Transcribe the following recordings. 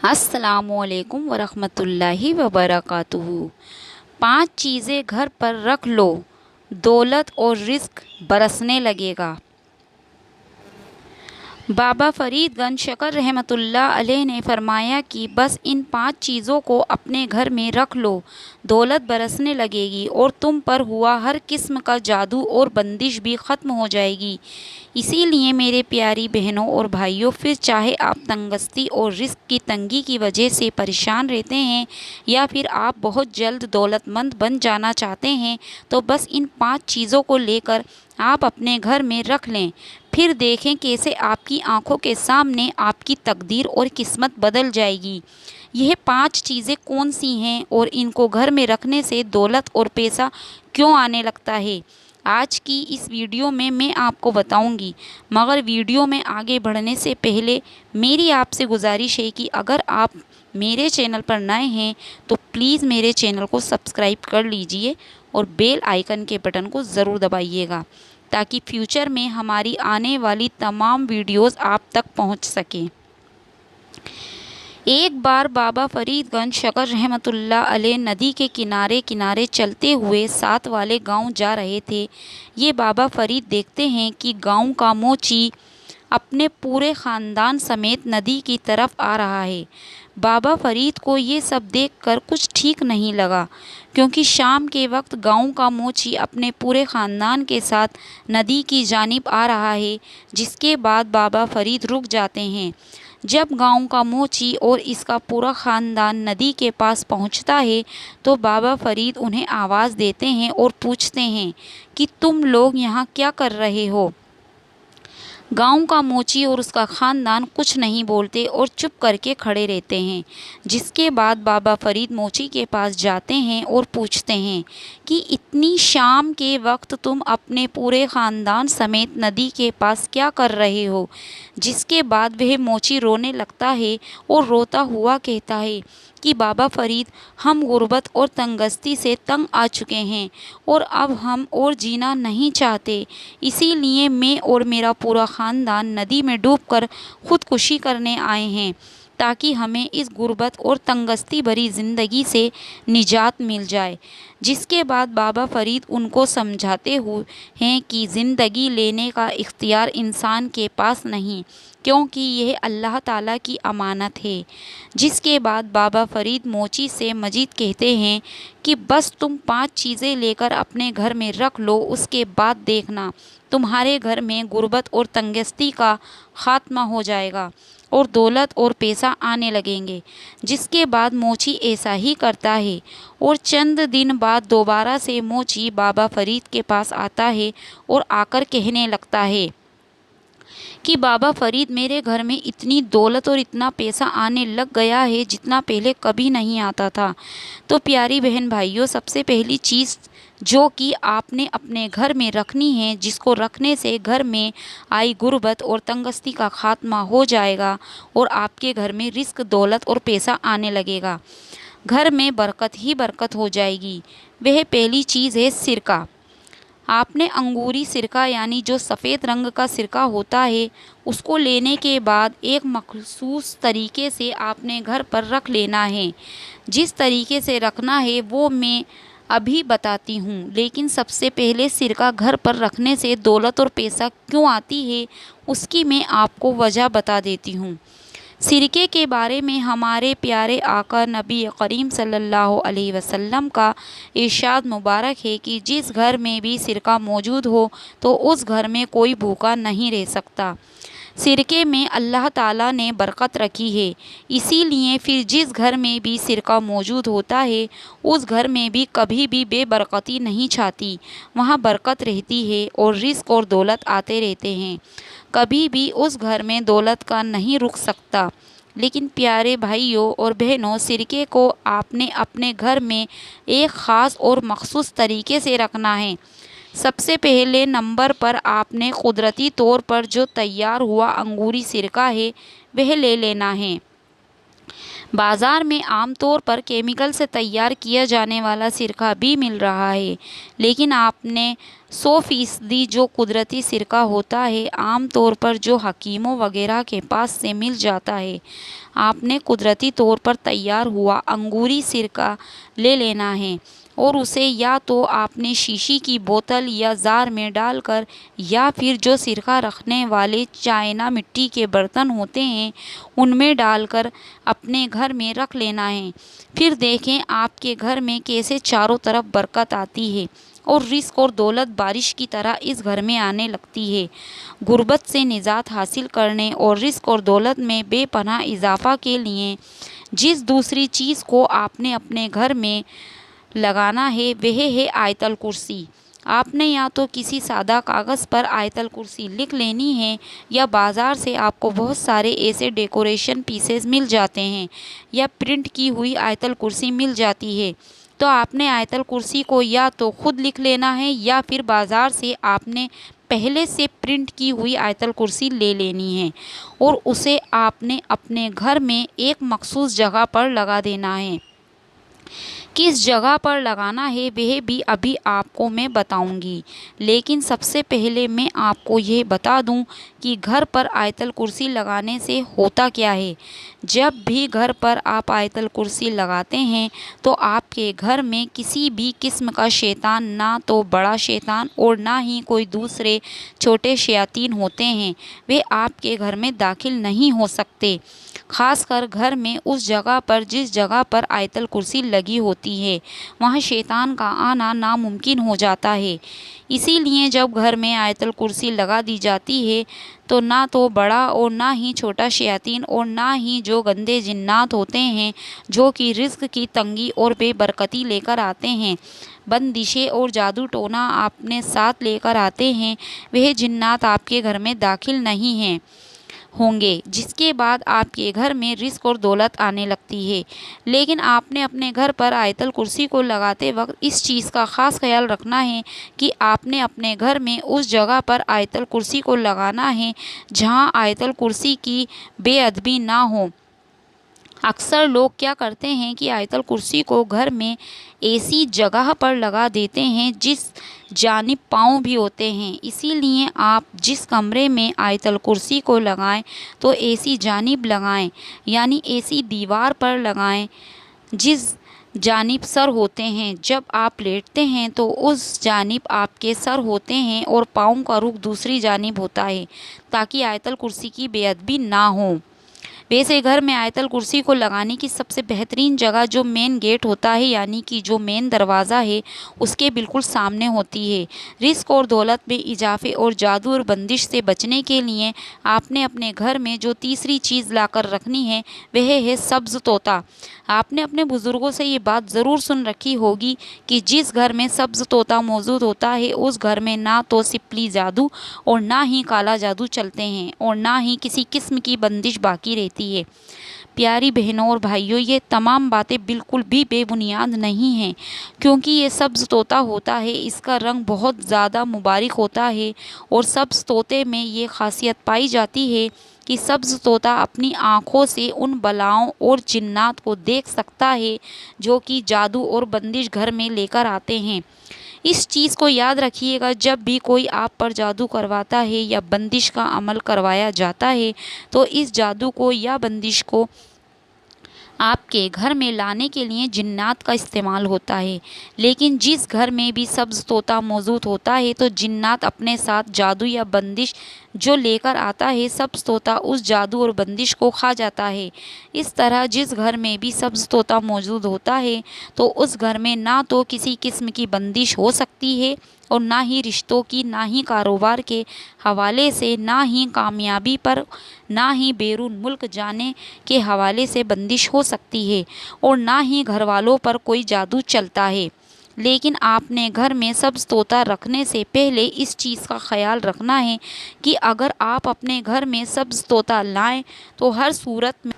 السلام علیکم ورحمۃ اللہ وبرکاتہ۔ 5 چیزیں گھر پر رکھ لو، دولت اور رزق برسنے لگے گا۔ بابا فرید گنج شکر رحمۃ اللہ علیہ نے فرمایا کہ بس ان 5 چیزوں کو اپنے گھر میں رکھ لو، دولت برسنے لگے گی اور تم پر ہوا ہر قسم کا جادو اور بندش بھی ختم ہو جائے گی۔ اسی لیے میرے پیاری بہنوں اور بھائیوں، پھر چاہے آپ تنگستی اور رزق کی تنگی کی وجہ سے پریشان رہتے ہیں یا پھر آپ بہت جلد دولت مند بن جانا چاہتے ہیں، تو بس ان 5 چیزوں کو لے کر آپ اپنے گھر میں رکھ لیں، پھر دیکھیں کیسے آپ کی آنکھوں کے سامنے آپ کی تقدیر اور قسمت بدل جائے گی۔ یہ 5 چیزیں کون سی ہیں اور ان کو گھر میں رکھنے سے دولت اور پیسہ کیوں آنے لگتا ہے، آج کی اس ویڈیو میں آپ کو بتاؤں گی۔ مگر ویڈیو میں آگے بڑھنے سے پہلے میری آپ سے گزارش ہے کہ اگر آپ میرے چینل پر نئے ہیں تو پلیز میرے چینل کو سبسکرائب کر لیجئے اور بیل آئیکن کے بٹن کو ضرور دبائیے گا تاکہ فیوچر میں ہماری آنے والی تمام ویڈیوز آپ تک پہنچ سکیں۔ ایک بار بابا فرید گنج شکر رحمۃ اللہ علیہ ندی کے کنارے کنارے چلتے ہوئے ساتھ والے گاؤں جا رہے تھے۔ یہ بابا فرید دیکھتے ہیں کہ گاؤں کا موچی اپنے پورے خاندان سمیت ندی کی طرف آ رہا ہے۔ بابا فرید کو یہ سب دیکھ کر کچھ ٹھیک نہیں لگا، کیونکہ شام کے وقت گاؤں کا موچی اپنے پورے خاندان کے ساتھ ندی کی جانب آ رہا ہے، جس کے بعد بابا فرید رک جاتے ہیں۔ جب گاؤں کا موچی اور اس کا پورا خاندان ندی کے پاس پہنچتا ہے تو بابا فرید انہیں آواز دیتے ہیں اور پوچھتے ہیں کہ تم لوگ یہاں کیا کر رہے ہو؟ گاؤں کا موچی اور اس کا خاندان کچھ نہیں بولتے اور چپ کر کے کھڑے رہتے ہیں، جس کے بعد بابا فرید موچی کے پاس جاتے ہیں اور پوچھتے ہیں کہ اتنی شام کے وقت تم اپنے پورے خاندان سمیت ندی کے پاس کیا کر رہے ہو؟ جس کے بعد وہ موچی رونے لگتا ہے اور روتا ہوا کہتا ہے کہ بابا فرید، ہم غربت اور تنگستی سے تنگ آ چکے ہیں اور اب ہم اور جینا نہیں چاہتے، اسی لیے میں اور میرا پورا خاندان ندی میں ڈوب کر خودکشی کرنے آئے ہیں تاکہ ہمیں اس غربت اور تنگستی بھری زندگی سے نجات مل جائے۔ جس کے بعد بابا فرید ان کو سمجھاتے ہیں کہ زندگی لینے کا اختیار انسان کے پاس نہیں، کیونکہ یہ اللہ تعالیٰ کی امانت ہے۔ جس کے بعد بابا فرید موچی سے مزید کہتے ہیں کہ بس تم 5 چیزیں لے کر اپنے گھر میں رکھ لو، اس کے بعد دیکھنا تمہارے گھر میں غربت اور تنگستی کا خاتمہ ہو جائے گا اور دولت اور پیسہ آنے لگیں گے۔ جس کے بعد موچی ایسا ہی کرتا ہے اور چند دن بعد دوبارہ سے موچی بابا فرید کے پاس آتا ہے اور آ کر کہنے لگتا ہے کہ بابا فرید، میرے گھر میں اتنی دولت اور اتنا پیسہ آنے لگ گیا ہے جتنا پہلے کبھی نہیں آتا تھا۔ تو پیاری بہن بھائیوں، سب سے پہلی چیز جو کہ آپ نے اپنے گھر میں رکھنی ہے، جس کو رکھنے سے گھر میں آئی غربت اور تنگستی کا خاتمہ ہو جائے گا اور آپ کے گھر میں رزق، دولت اور پیسہ آنے لگے گا، گھر میں برکت ہی برکت ہو جائے گی، وہ پہلی چیز ہے سرکہ۔ آپ نے انگوری سرکہ یعنی جو سفید رنگ کا سرکہ ہوتا ہے، اس کو لینے کے بعد ایک مخصوص طریقے سے آپ نے گھر پر رکھ لینا ہے۔ جس طریقے سے رکھنا ہے وہ میں ابھی بتاتی ہوں، لیکن سب سے پہلے سرکہ گھر پر رکھنے سے دولت اور پیسہ کیوں آتی ہے، اس کی میں آپ کو وجہ بتا دیتی ہوں۔ سرکے کے بارے میں ہمارے پیارے آقا نبی کریم صلی اللہ علیہ وسلم کا ارشاد مبارک ہے کہ جس گھر میں بھی سرکہ موجود ہو تو اس گھر میں کوئی بھوکا نہیں رہ سکتا۔ سرکے میں اللہ تعالیٰ نے برکت رکھی ہے، اسی لیے پھر جس گھر میں بھی سرکہ موجود ہوتا ہے اس گھر میں بھی کبھی بھی بے برکتی نہیں چھاتی، وہاں برکت رہتی ہے اور رزق اور دولت آتے رہتے ہیں، کبھی بھی اس گھر میں دولت کا نہیں رک سکتا۔ لیکن پیارے بھائیوں اور بہنوں، سرکے کو آپ نے اپنے گھر میں ایک خاص اور مخصوص طریقے سے رکھنا ہے۔ سب سے پہلے نمبر پر آپ نے قدرتی طور پر جو تیار ہوا انگوری سرکہ ہے وہ لے لینا ہے۔ بازار میں عام طور پر کیمیکل سے تیار کیا جانے والا سرکہ بھی مل رہا ہے، لیکن آپ نے 100% جو قدرتی سرکہ ہوتا ہے، عام طور پر جو حکیموں وغیرہ کے پاس سے مل جاتا ہے، آپ نے قدرتی طور پر تیار ہوا انگوری سرکہ لے لینا ہے اور اسے یا تو آپ نے شیشی کی بوتل یا زار میں ڈال کر یا پھر جو سرکہ رکھنے والے چائنا مٹی کے برتن ہوتے ہیں ان میں ڈال کر اپنے گھر میں رکھ لینا ہے۔ پھر دیکھیں آپ کے گھر میں کیسے چاروں طرف برکت آتی ہے اور رزق اور دولت بارش کی طرح اس گھر میں آنے لگتی ہے۔ غربت سے نجات حاصل کرنے اور رزق اور دولت میں بے پناہ اضافہ کے لیے جس دوسری چیز کو آپ نے اپنے گھر میں لگانا ہے وہ ہے آیت الکرسی۔ آپ نے یا تو کسی سادہ کاغذ پر آیت الکرسی لکھ لینی ہے یا بازار سے آپ کو بہت سارے ایسے ڈیکوریشن پیسز مل جاتے ہیں یا پرنٹ کی ہوئی آیت الکرسی مل جاتی ہے، تو آپ نے آیت الکرسی کو یا تو خود لکھ لینا ہے یا پھر بازار سے آپ نے پہلے سے پرنٹ کی ہوئی آیت الکرسی لے لینی ہے اور اسے آپ نے اپنے گھر میں ایک مخصوص جگہ پر لگا دینا ہے۔ کس جگہ پر لگانا ہے وہ بھی ابھی آپ کو میں بتاؤں گی، لیکن سب سے پہلے میں آپ کو یہ بتا دوں کہ گھر پر آیت الکرسی لگانے سے ہوتا کیا ہے۔ جب بھی گھر پر آپ آیت الکرسی لگاتے ہیں تو آپ کے گھر میں کسی بھی قسم کا شیطان، نہ تو بڑا شیطان اور نہ ہی کوئی دوسرے چھوٹے شیاطین ہوتے ہیں، وہ آپ کے گھر میں داخل نہیں ہو سکتے، خاص کر گھر میں اس جگہ پر جس جگہ پر آیت الکرسی لگی ہوتی ہے وہاں شیطان کا آنا ناممکن ہو جاتا ہے۔ اسی لیے جب گھر میں آیت الکرسی لگا دی جاتی ہے تو نہ تو بڑا اور نہ ہی چھوٹا شیاطین اور نہ ہی جو گندے جنات ہوتے ہیں جو کہ رزق کی تنگی اور بے برکتی لے کر آتے ہیں، بندشیں اور جادو ٹونا اپنے ساتھ لے کر آتے ہیں، وہ جنات آپ کے گھر میں داخل نہیں ہوں گے، جس کے بعد آپ کے گھر میں رزق اور دولت آنے لگتی ہے۔ لیکن آپ نے اپنے گھر پر آیت الکرسی کو لگاتے وقت اس چیز کا خاص خیال رکھنا ہے کہ آپ نے اپنے گھر میں اس جگہ پر آیت الکرسی کو لگانا ہے جہاں آیت الکرسی کی بے ادبی نہ ہو۔ اکثر لوگ کیا کرتے ہیں کہ آیت الکرسی کو گھر میں ایسی جگہ پر لگا دیتے ہیں جس جانب پاؤں بھی ہوتے ہیں، اسی لیے آپ جس کمرے میں آیت الکرسی کو لگائیں تو ایسی جانب لگائیں، یعنی ایسی دیوار پر لگائیں جس جانب سر ہوتے ہیں۔ جب آپ لیٹتے ہیں تو اس جانب آپ کے سر ہوتے ہیں اور پاؤں کا رخ دوسری جانب ہوتا ہے تاکہ آیت الکرسی کی بے ادبی نہ ہو۔ ویسے گھر میں آیت الکرسی کو لگانے کی سب سے بہترین جگہ جو مین گیٹ ہوتا ہے، یعنی کہ جو مین دروازہ ہے، اس کے بالکل سامنے ہوتی ہے۔ رزق اور دولت میں اضافے اور جادو اور بندش سے بچنے کے لیے آپ نے اپنے گھر میں جو تیسری چیز لا کر رکھنی ہے وہ ہے سبز طوطا۔ آپ نے اپنے بزرگوں سے یہ بات ضرور سن رکھی ہوگی کہ جس گھر میں سبز طوطا موجود ہوتا ہے اس گھر میں نہ تو سپلی جادو اور نہ ہی کالا جادو چلتے ہیں اور نہ ہی کسی قسم کی بندش باقی رہتی ہے۔ پیاری بہنوں اور بھائیوں، یہ تمام باتیں بالکل بھی بے بنیاد نہیں ہیں، کیونکہ یہ سبز طوطا ہوتا ہے اس کا رنگ بہت زیادہ مبارک ہوتا ہے اور سبز طوطے میں یہ خاصیت پائی جاتی ہے کہ سبز طوطا اپنی آنکھوں سے ان بلاؤں اور جنات کو دیکھ سکتا ہے جو کہ جادو اور بندش گھر میں لے کر آتے ہیں۔ اس چیز کو یاد رکھیے گا، جب بھی کوئی آپ پر جادو کرواتا ہے یا بندش کا عمل کروایا جاتا ہے تو اس جادو کو یا بندش کو آپ کے گھر میں لانے کے لیے جنات کا استعمال ہوتا ہے، لیکن جس گھر میں بھی سبز طوطا موجود ہوتا ہے تو جنات اپنے ساتھ جادو یا بندش جو لے کر آتا ہے سبز طوطا اس جادو اور بندش کو کھا جاتا ہے۔ اس طرح جس گھر میں بھی سبز طوطا موجود ہوتا ہے تو اس گھر میں نہ تو کسی قسم کی بندش ہو سکتی ہے اور نہ ہی رشتوں کی، نہ ہی کاروبار کے حوالے سے، نہ ہی کامیابی پر، نہ ہی بیرون ملک جانے کے حوالے سے بندش ہو سکتی ہے اور نہ ہی گھر والوں پر کوئی جادو چلتا ہے۔ لیکن آپ نے گھر میں سبز طوطا رکھنے سے پہلے اس چیز کا خیال رکھنا ہے کہ اگر آپ اپنے گھر میں سبز طوطا لائیں تو ہر صورت میں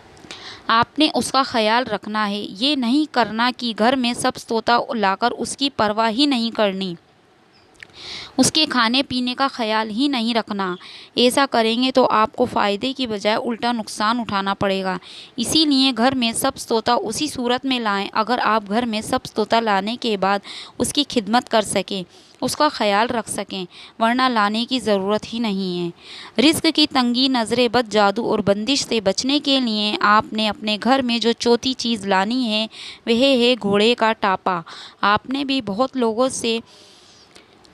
آپ نے اس کا خیال رکھنا ہے، یہ نہیں کرنا کہ گھر میں سبز طوطا لا کر اس کی پرواہ ہی نہیں کرنی۔ اس کے کھانے پینے کا خیال ہی نہیں رکھنا۔ ایسا کریں گے تو آپ کو فائدے کی بجائے الٹا نقصان اٹھانا پڑے گا۔ اسی لیے گھر میں سبز طوطا اسی صورت میں لائیں اگر آپ گھر میں سبز طوطا لانے کے بعد اس کی خدمت کر سکیں، اس کا خیال رکھ سکیں، ورنہ لانے کی ضرورت ہی نہیں ہے۔ رزق کی تنگی، نظر بد، جادو اور بندش سے بچنے کے لیے آپ نے اپنے گھر میں جو چوتھی چیز لانی ہے وہ ہے گھوڑے کا ٹاپا۔ آپ نے بھی بہت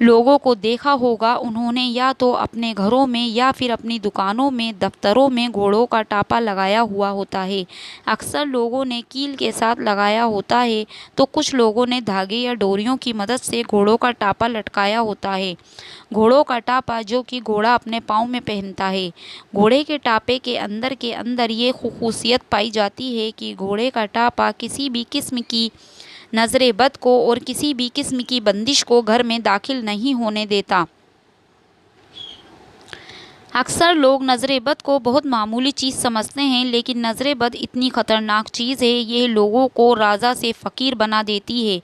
لوگوں کو دیکھا ہوگا، انہوں نے یا تو اپنے گھروں میں یا پھر اپنی دکانوں میں، دفتروں میں گھوڑوں کا ٹاپا لگایا ہوا ہوتا ہے۔ اکثر لوگوں نے کیل کے ساتھ لگایا ہوتا ہے تو کچھ لوگوں نے دھاگے یا ڈوریوں کی مدد سے گھوڑوں کا ٹاپا لٹکایا ہوتا ہے۔ گھوڑوں کا ٹاپا جو کہ گھوڑا اپنے پاؤں میں پہنتا ہے۔ گھوڑے کے ٹاپے کے اندر یہ خصوصیت پائی جاتی ہے کہ گھوڑے کا ٹاپا کسی بھی قسم کی نظر بد کو اور کسی بھی قسم کی بندش کو گھر میں داخل نہیں ہونے دیتا۔ اکثر لوگ نظر بد کو بہت معمولی چیز سمجھتے ہیں، لیکن نظر بد اتنی خطرناک چیز ہے، یہ لوگوں کو رازہ سے فقیر بنا دیتی ہے۔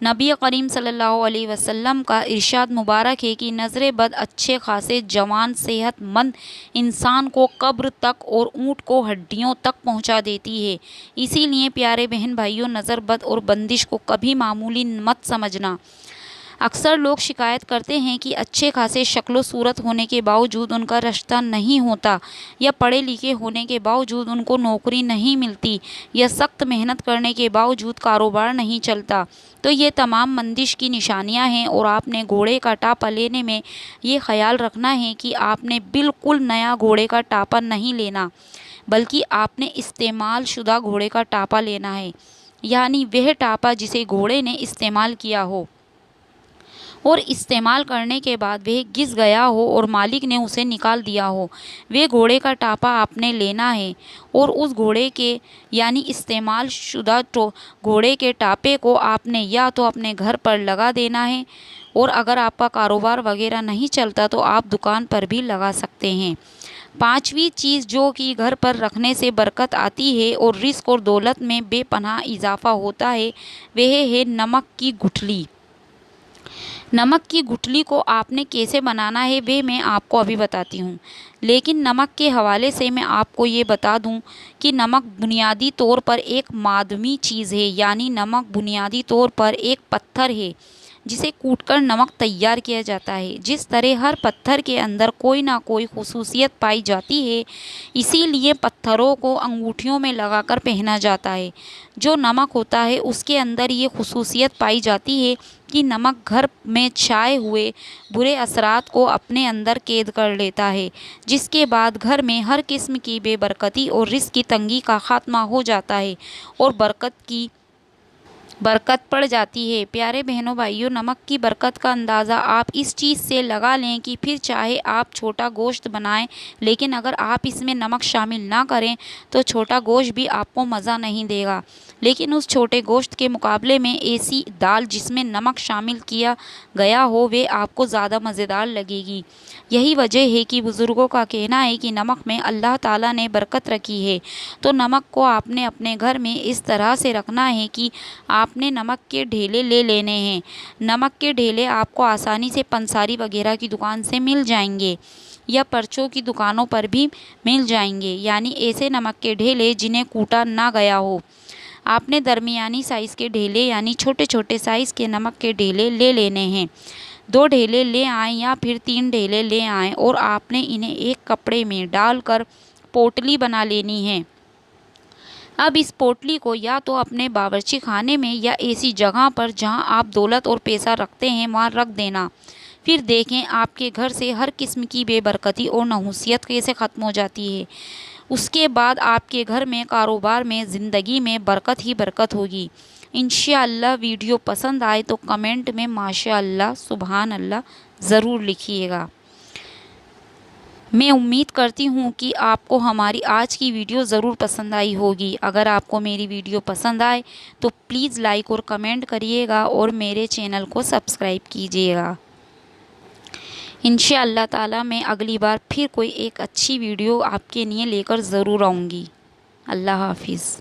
نبی کریم صلی اللہ علیہ وسلم کا ارشاد مبارک ہے کہ نظر بد اچھے خاصے جوان صحت مند انسان کو قبر تک اور اونٹ کو ہڈیوں تک پہنچا دیتی ہے۔ اسی لیے پیارے بہن بھائیوں، نظر بد اور بندش کو کبھی معمولی مت سمجھنا۔ اکثر لوگ شکایت کرتے ہیں کہ اچھے خاصے شکل و صورت ہونے کے باوجود ان کا رشتہ نہیں ہوتا، یا پڑھے لکھے ہونے کے باوجود ان کو نوکری نہیں ملتی، یا سخت محنت کرنے کے باوجود کاروبار نہیں چلتا۔ تو یہ تمام بندش کی نشانیاں ہیں، اور آپ نے گھوڑے کا ٹاپا لینے میں یہ خیال رکھنا ہے کہ آپ نے بالکل نیا گھوڑے کا ٹاپا نہیں لینا، بلکہ آپ نے استعمال شدہ گھوڑے کا ٹاپا لینا ہے، یعنی وہ ٹاپا جسے گھوڑے نے استعمال کیا ہو اور استعمال کرنے کے بعد وہ گھس گیا ہو اور مالک نے اسے نکال دیا ہو، وہ گھوڑے کا ٹاپا آپ نے لینا ہے۔ اور اس گھوڑے کے یعنی استعمال شدہ گھوڑے کے ٹاپے کو آپ نے یا تو اپنے گھر پر لگا دینا ہے، اور اگر آپ کا کاروبار وغیرہ نہیں چلتا تو آپ دکان پر بھی لگا سکتے ہیں۔ پانچویں چیز جو کہ گھر پر رکھنے سے برکت آتی ہے اور رزق اور دولت میں بے پناہ اضافہ ہوتا ہے، وہ ہے نمک کی گٹھلی۔ نمک کی گٹھلی کو آپ نے کیسے بنانا ہے وہ میں آپ کو ابھی بتاتی ہوں، لیکن نمک کے حوالے سے میں آپ کو یہ بتا دوں کہ نمک بنیادی طور پر ایک معدنی چیز ہے، یعنی نمک بنیادی طور پر ایک پتھر ہے جسے کوٹ کر نمک تیار کیا جاتا ہے۔ جس طرح ہر پتھر کے اندر کوئی نہ کوئی خصوصیت پائی جاتی ہے، اسی لیے پتھروں کو انگوٹھیوں میں لگا کر پہنا جاتا ہے۔ جو نمک ہوتا ہے اس کے اندر یہ خصوصیت پائی جاتی ہے کہ نمک گھر میں چھائے ہوئے برے اثرات کو اپنے اندر قید کر لیتا ہے، جس کے بعد گھر میں ہر قسم کی بے برکتی اور رزق کی تنگی کا خاتمہ ہو جاتا ہے اور برکت پڑ جاتی ہے۔ پیارے بہنوں بھائیوں، نمک کی برکت کا اندازہ آپ اس چیز سے لگا لیں کہ پھر چاہے آپ چھوٹا گوشت بنائیں، لیکن اگر آپ اس میں نمک شامل نہ کریں تو چھوٹا گوشت بھی آپ کو مزہ نہیں دے گا، لیکن اس چھوٹے گوشت کے مقابلے میں ایسی دال جس میں نمک شامل کیا گیا ہو وہ آپ کو زیادہ مزیدار لگے گی۔ یہی وجہ ہے کہ بزرگوں کا کہنا ہے کہ نمک میں اللہ تعالیٰ نے برکت رکھی ہے۔ تو نمک کو آپ نے اپنے گھر میں اس طرح سے رکھنا ہے کہ آپ نے نمک کے ڈھیلے لے لینے ہیں۔ نمک کے ڈھیلے آپ کو آسانی سے پنساری وغیرہ کی دکان سے مل جائیں گے یا پرچوں کی دکانوں پر بھی مل جائیں گے، یعنی ایسے نمک کے ڈھیلے جنہیں کوٹا نہ گیا ہو۔ آپ نے درمیانی سائز کے ڈھیلے یعنی چھوٹے چھوٹے سائز کے نمک کے ڈھیلے لے لینے ہیں۔ 2 ڈھیلے لے آئیں یا پھر 3 ڈھیلے لے آئیں، اور آپ نے انہیں ایک کپڑے میں ڈال کر پوٹلی بنا لینی ہے۔ اب اس پوٹلی کو یا تو اپنے باورچی خانے میں یا ایسی جگہ پر جہاں آپ دولت اور پیسہ رکھتے ہیں وہاں رکھ دینا۔ پھر دیکھیں آپ کے گھر سے ہر قسم کی بے برکتی اور نحوست کیسے ختم ہو جاتی ہے۔ اس کے بعد آپ کے گھر میں، کاروبار میں، زندگی میں برکت ہی برکت ہوگی۔ انشاءاللہ ویڈیو پسند آئے تو کمنٹ میں ماشاءاللہ، سبحان اللہ ضرور لکھیے گا۔ میں امید کرتی ہوں کہ آپ کو ہماری آج کی ویڈیو ضرور پسند آئی ہوگی۔ اگر آپ کو میری ویڈیو پسند آئے تو پلیز لائک اور کمنٹ کریے گا اور میرے چینل کو سبسکرائب کیجیے گا۔ انشاءاللہ تعالیٰ میں اگلی بار پھر کوئی ایک اچھی ویڈیو آپ کے لیے لے کر ضرور آؤں گی۔ اللہ حافظ۔